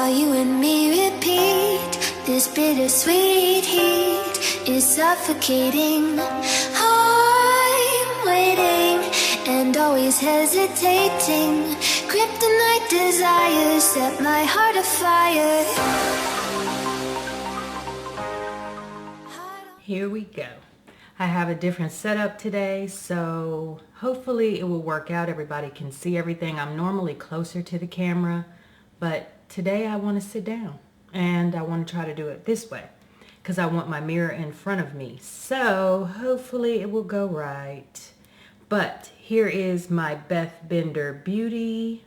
while you and me repeat. This bittersweet heat is suffocating. I'm waiting and always hesitating. Kryptonite desires set my heart afire. Here we go. I have a different setup today, so hopefully it will work out. Everybody can see everything. I'm normally closer to the camera, but today I want to sit down and I want to try to do it this way because I want my mirror in front of me. So hopefully it will go right. But here is my Beth Beauty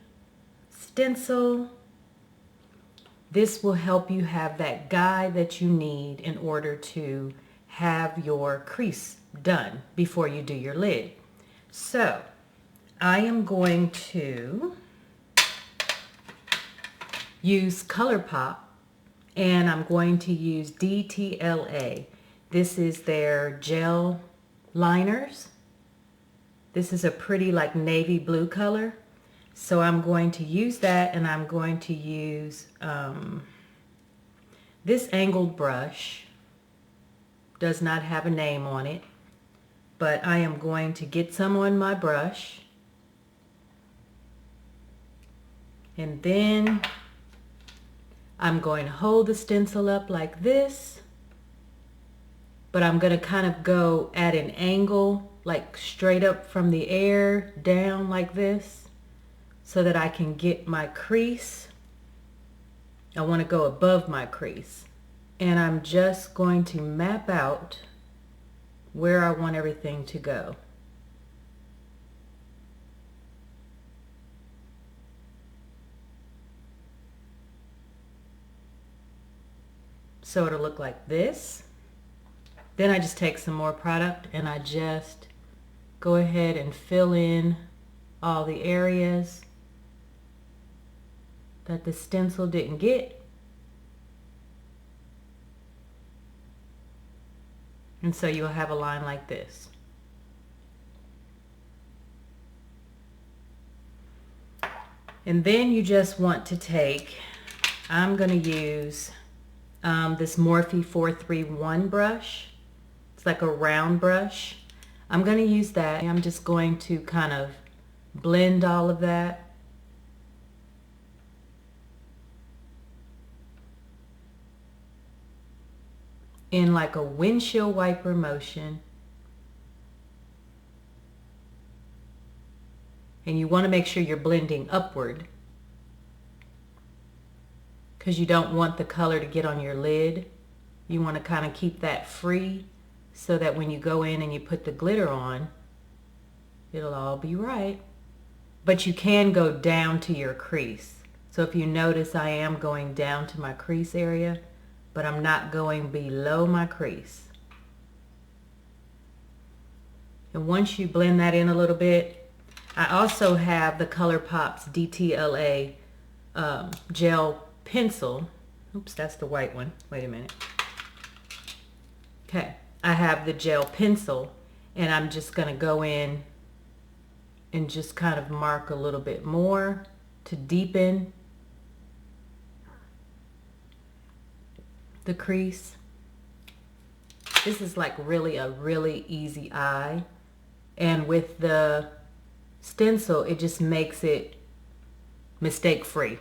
stencil. This will help you have that guide that you need in order to have your crease done before you do your lid. So I am going to use Colourpop and I'm going to use DTLA. This is their gel liners. This is a pretty like navy blue color. So I'm going to use that, and I'm going to use this angled brush. Does not have a name on it, but I am going to get some on my brush, and then I'm going to hold the stencil up like this, but I'm going to kind of go at an angle, like straight up from the air down like this, so that I can get my crease. I want to go above my crease. And I'm just going to map out where I want everything to go. So it'll look like this. Then I just take some more product and I just go ahead and fill in all the areas that the stencil didn't get. And so you'll have a line like this. And then you just want to take, I'm going to use this Morphe 431 brush. It's like a round brush. I'm going to use that. I'm just going to kind of blend all of that. In like a windshield wiper motion. And you want to make sure you're blending upward, because you don't want the color to get on your lid. You want to kind of keep that free so that when you go in and you put the glitter on, it'll all be right. But you can go down to your crease. So if you notice, I am going down to my crease area, but I'm not going below my crease. And once you blend that in a little bit, I also have the Colourpop's DTLA gel pencil. Oops, that's the white one. Wait a minute. Okay, I have the gel pencil, and I'm just gonna go in and just kind of mark a little bit more to deepen the crease. This is like really a really easy eye, and with the stencil it just makes it mistake free,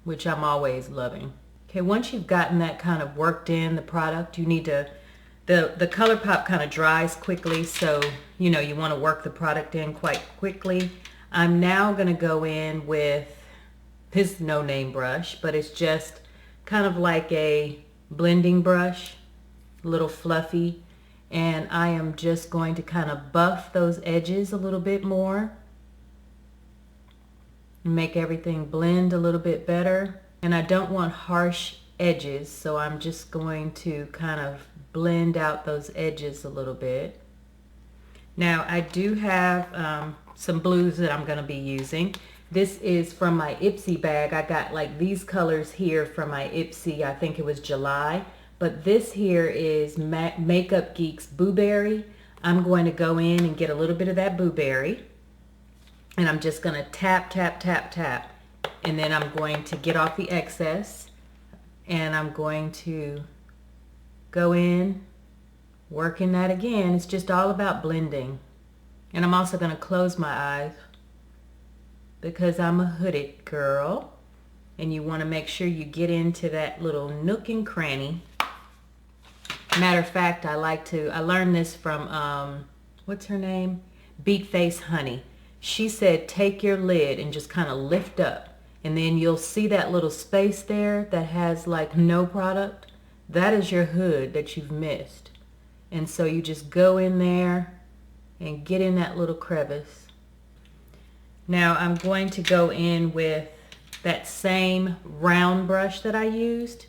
which I'm always loving. Okay, once you've gotten that kind of worked in the product, you need to, the Colourpop kind of dries quickly, so you know you want to work the product in quite quickly. I'm now going to go in with this no-name brush, but it's just kind of like a blending brush, a little fluffy, and I am just going to kind of buff those edges a little bit more, make everything blend a little bit better. And I don't want harsh edges, so I'm just going to kind of blend out those edges a little bit. Now I do have some blues that I'm going to be using. This is from my Ipsy bag. I got like these colors here from my Ipsy, I think it was July. But this here is Makeup Geek's Blueberry. I'm going to go in and get a little bit of that blueberry. And I'm just going to tap, tap, tap, tap. And then I'm going to get off the excess. And I'm going to go in, working that again. It's just all about blending. And I'm also going to close my eyes because I'm a hooded girl. And you want to make sure you get into that little nook and cranny. Matter of fact, I learned this from, what's her name? Beat Face Honey. She said, take your lid and just kind of lift up. And then you'll see that little space there that has like no product. That is your hood that you've missed. And so you just go in there and get in that little crevice. Now I'm going to go in with that same round brush that I used.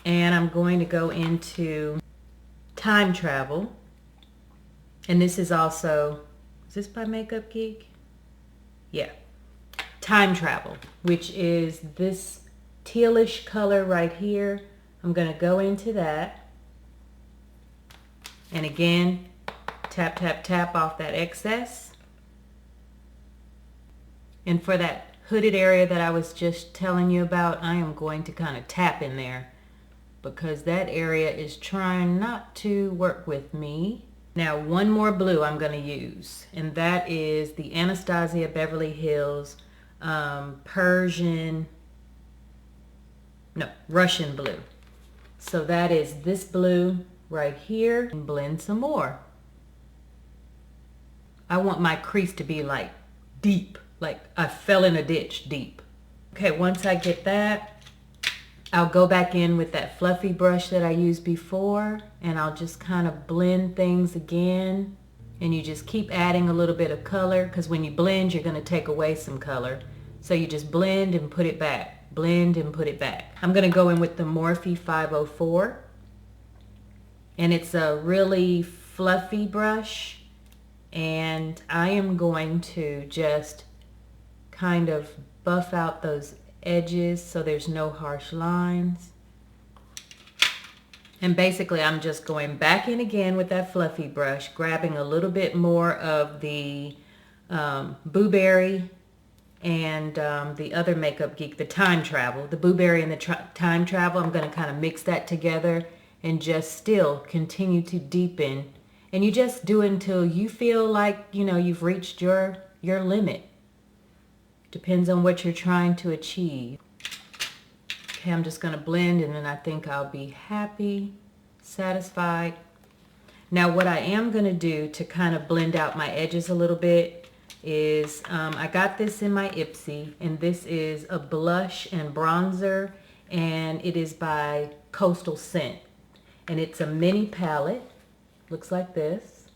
And I'm going to go into Time Travel. And this is also, is this by Makeup Geek? Yeah. Time Travel, which is this tealish color right here. I'm going to go into that. And again, tap, tap, tap off that excess. And for that hooded area that I was just telling you about, I am going to kind of tap in there because that area is trying not to work with me. Now, one more blue I'm going to use, and that is the Anastasia Beverly Hills Russian blue. So that is this blue right here. And blend some more. I want my crease to be like deep, like I fell in a ditch deep. Okay, once I get that, I'll go back in with that fluffy brush that I used before, and I'll just kind of blend things again. And you just keep adding a little bit of color, because when you blend, you're going to take away some color. So you just blend and put it back, blend and put it back. I'm going to go in with the Morphe 504, and it's a really fluffy brush, and I am going to just kind of buff out those edges so there's no harsh lines. And basically I'm just going back in again with that fluffy brush, grabbing a little bit more of the Boo Berry and the other Makeup Geek, the Time Travel. The Boo Berry and the Time Travel, I'm going to kind of mix that together and just still continue to deepen. And you just do it until you feel like, you know, you've reached your limit. Depends on what you're trying to achieve. Okay, I'm just going to blend, and then I think I'll be happy, satisfied. Now what I am going to do to kind of blend out my edges a little bit is, I got this in my Ipsy, and this is a blush and bronzer, and it is by Coastal Scent. And it's a mini palette, looks like this.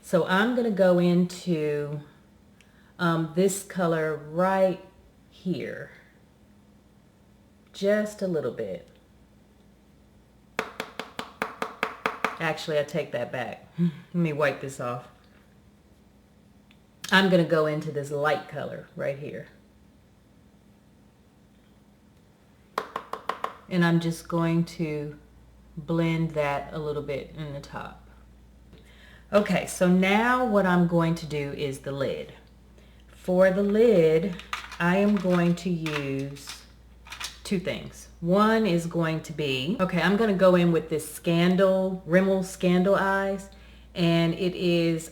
So I'm going to go into this color right here, just a little bit. Actually, I take that back. Let me wipe this off. I'm going to go into this light color right here. And I'm just going to blend that a little bit in the top. Okay, so now what I'm going to do is the lid. For the lid, I am going to use two things. One is going to be, okay, I'm going to go in with this Rimmel Scandal Eyes, and it is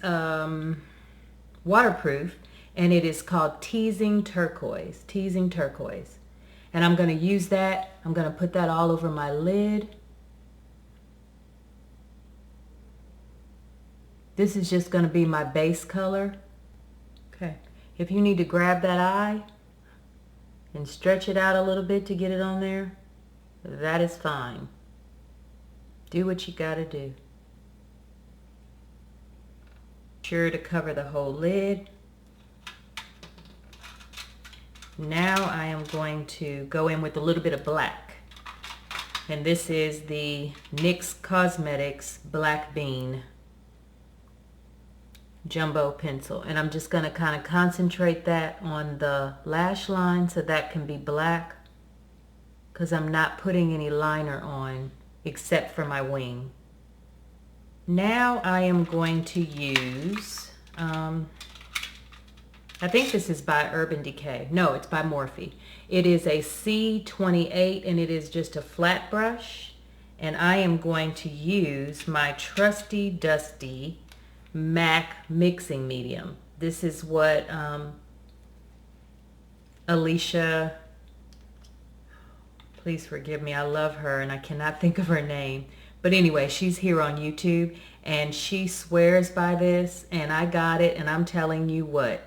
waterproof, and it is called Teasing Turquoise. And I'm going to use that. I'm going to put that all over my lid. This is just going to be my base color. Okay. If you need to grab that eye and stretch it out a little bit to get it on there, that is fine. Do what you gotta do. Sure to cover the whole lid. Now I am going to go in with a little bit of black. And this is the NYX Cosmetics Black Bean Jumbo Pencil. And I'm just going to kind of concentrate that on the lash line so that can be black, because I'm not putting any liner on except for my wing. Now I am going to use I think this is by Urban Decay. No, it's by Morphe. It is a C28 and it is just a flat brush. And I am going to use my trusty dusty MAC mixing medium. This is what Alicia, please forgive me, I love her and I cannot think of her name. But anyway, she's here on YouTube and she swears by this, and I got it, and I'm telling you what,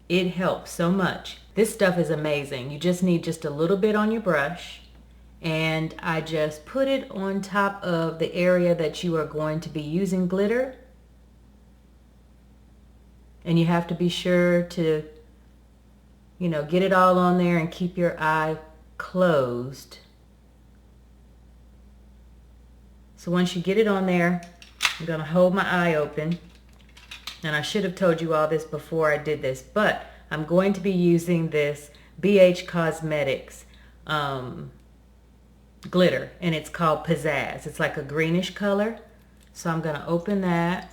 it helps so much. This stuff is amazing. You just need just a little bit on your brush, and I just put it on top of the area that you are going to be using glitter. And you have to be sure to, you know, get it all on there and keep your eye closed. So once you get it on there, I'm going to hold my eye open. And I should have told you all this before I did this, but I'm going to be using this BH Cosmetics glitter, and it's called Pizzazz. It's like a greenish color. So I'm going to open that.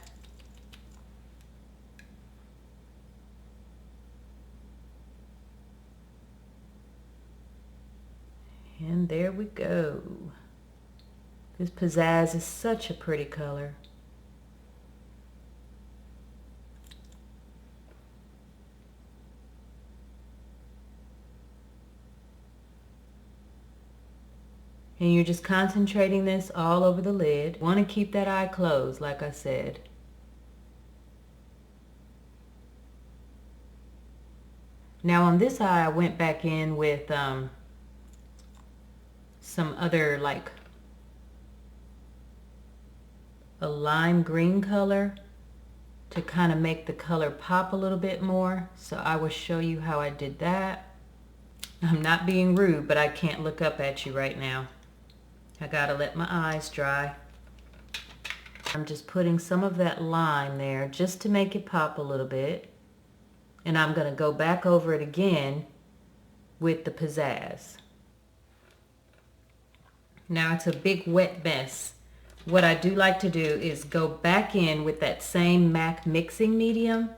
And there we go. This Pizzazz is such a pretty color. And you're just concentrating this all over the lid. Want to keep that eye closed, like I said. Now on this eye, I went back in with some other, like a lime green color to kind of make the color pop a little bit more. So I will show you how I did that. I'm not being rude, but I can't look up at you right now. I gotta let my eyes dry. I'm just putting some of that lime there just to make it pop a little bit. And I'm gonna go back over it again with the Pizzazz. Now it's a big wet mess. What I do like to do is go back in with that same MAC mixing medium,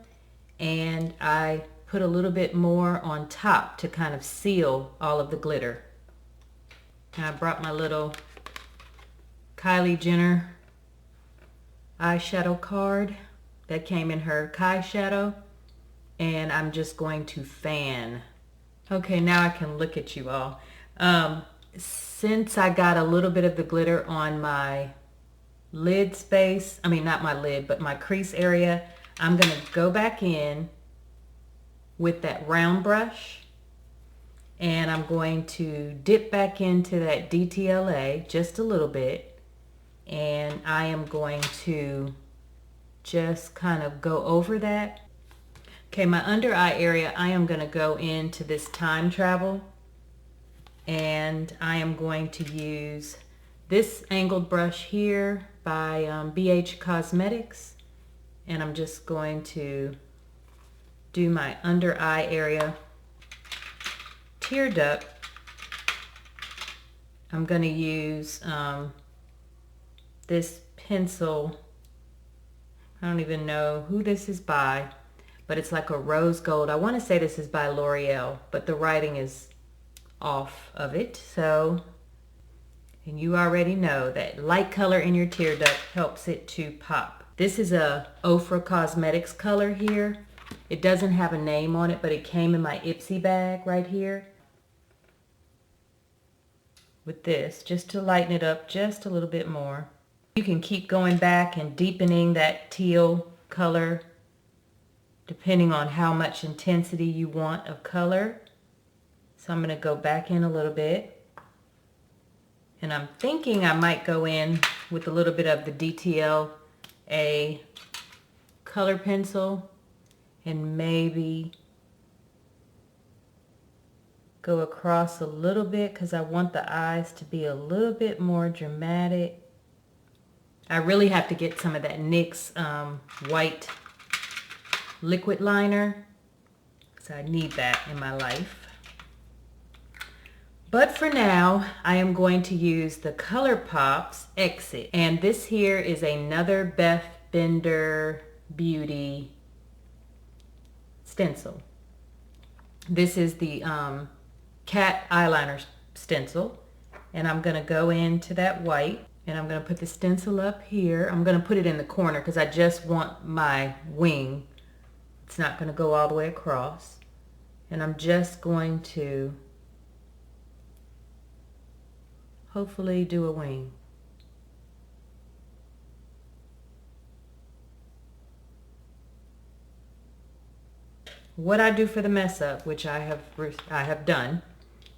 and I put a little bit more on top to kind of seal all of the glitter. And I brought my little Kylie Jenner eyeshadow card that came in her Kai shadow, and I'm just going to fan. Okay, now I can look at you all. Since I got a little bit of the glitter on my lid space, I mean not my lid, but my crease area, I'm going to go back in with that round brush, and I'm going to dip back into that DTLA just a little bit, and I am going to just kind of go over that. Okay, my under eye area, I am going to go into this Time Travel, and I am going to use this angled brush here by BH Cosmetics, and I'm just going to do my under eye area tear duct. I'm going to use this pencil. I don't even know who this is by, but it's like a rose gold. I want to say this is by L'Oreal, but the writing is off of it. So, and you already know that light color in your tear duct helps it to pop. This is a Eullre Cosmetics color here. It doesn't have a name on it, but it came in my Ipsy bag right here. With this, just to lighten it up just a little bit more. You can keep going back and deepening that teal color depending on how much intensity you want of color. So I'm going to go back in a little bit. And I'm thinking I might go in with a little bit of the DTLA color pencil and maybe go across a little bit because I want the eyes to be a little bit more dramatic. I really have to get some of that NYX white liquid liner, so I need that in my life. But for now, I am going to use the Colourpop's Exit. And this here is another Beth Beauty stencil. This is the cat eyeliner stencil, and I'm gonna go into that white, and I'm gonna put the stencil up here. I'm gonna put it in the corner because I just want my wing. It's not gonna go all the way across. And I'm just going to hopefully do a wing. What I do for the mess up, which I have done,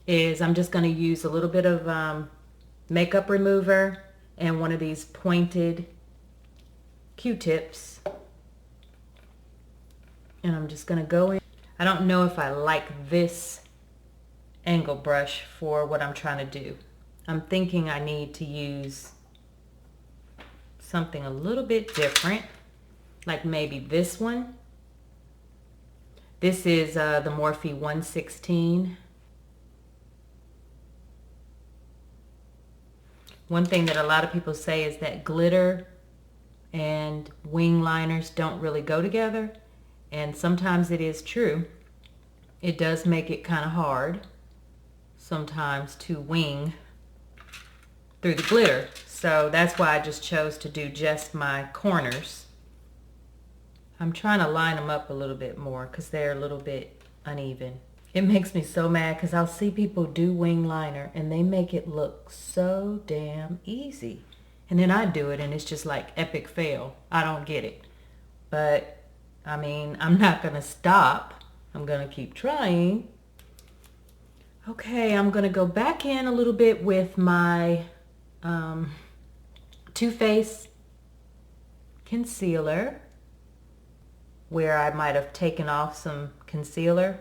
is I'm just going to use a little bit of makeup remover and one of these pointed Q-tips, and I'm just going to go in. I don't know if I like this angle brush for what I'm trying to do. I'm thinking I need to use something a little bit different, like maybe this one. This is the Morphe 116. One thing that a lot of people say is that glitter and wing liners don't really go together, and sometimes it is true. It does make it kind of hard sometimes to wing through the glitter. So that's why I just chose to do just my corners. I'm trying to line them up a little bit more because they're a little bit uneven. It makes me so mad because I'll see people do wing liner and they make it look so damn easy. And then I do it and it's just like epic fail. I don't get it. But I mean, I'm not going to stop. I'm going to keep trying. Okay, I'm going to go back in a little bit with my Too Faced concealer, where I might have taken off some concealer.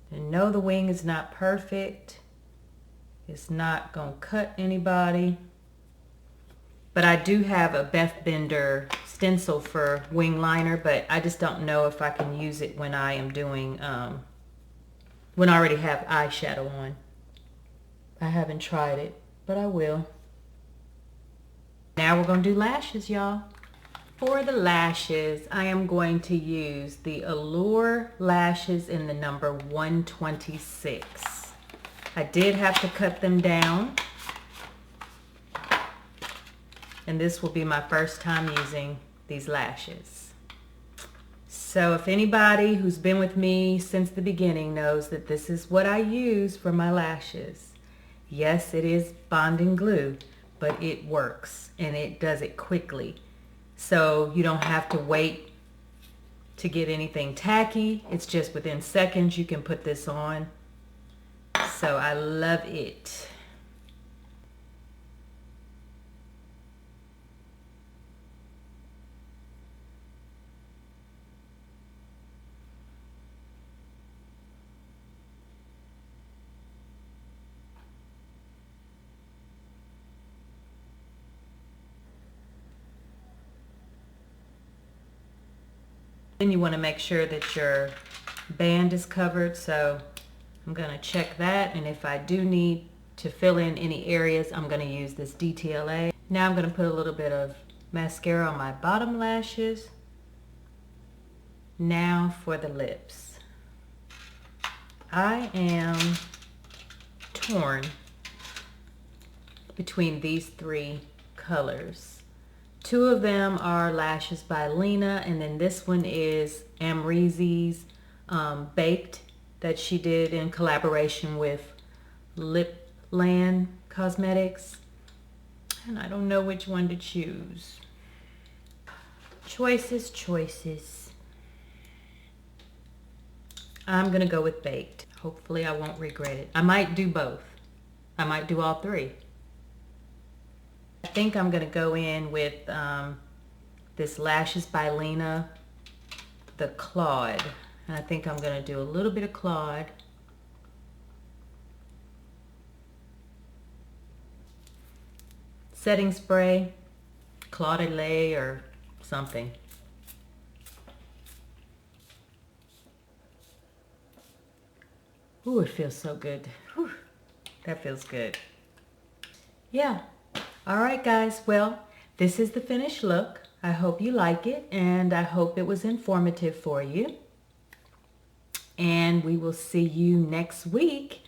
And no, the wing is not perfect. It's not gonna cut anybody. But I do have a Beth Bender stencil for wing liner, but I just don't know if I can use it when I am doing, when I already have eyeshadow on. I haven't tried it, but I will. Now we're gonna do lashes, y'all. For the lashes, I am going to use the Eullre Lashes in the number 126. I did have to cut them down. And this will be my first time using these lashes. So if anybody who's been with me since the beginning knows that this is what I use for my lashes. Yes, it is bonding glue, but it works and it does it quickly. So you don't have to wait to get anything tacky. It's just within seconds you can put this on. So I love it. Then you want to make sure that your band is covered, so I'm going to check that, and if I do need to fill in any areas, I'm going to use this DTLA. Now I'm going to put a little bit of mascara on my bottom lashes. Now for the lips. I am torn between these three colors. Two of them are lashes by Lena, and then this one is Amrezy's Baked that she did in collaboration with Lipland Cosmetics. And I don't know which one to choose. Choices. I'm going to go with Baked. Hopefully I won't regret it. I might do both. I might do all three. I think I'm going to go in with this Lashes by Lena, the Claude. And I think I'm going to do a little bit of Claude. Setting spray, Claude or something. Ooh, it feels so good. Whew, that feels good. Yeah. All right, guys. Well, this is the finished look. I hope you like it, and I hope it was informative for you. And we will see you next week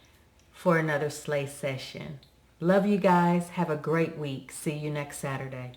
for another Slay session. Love you guys. Have a great week. See you next Saturday.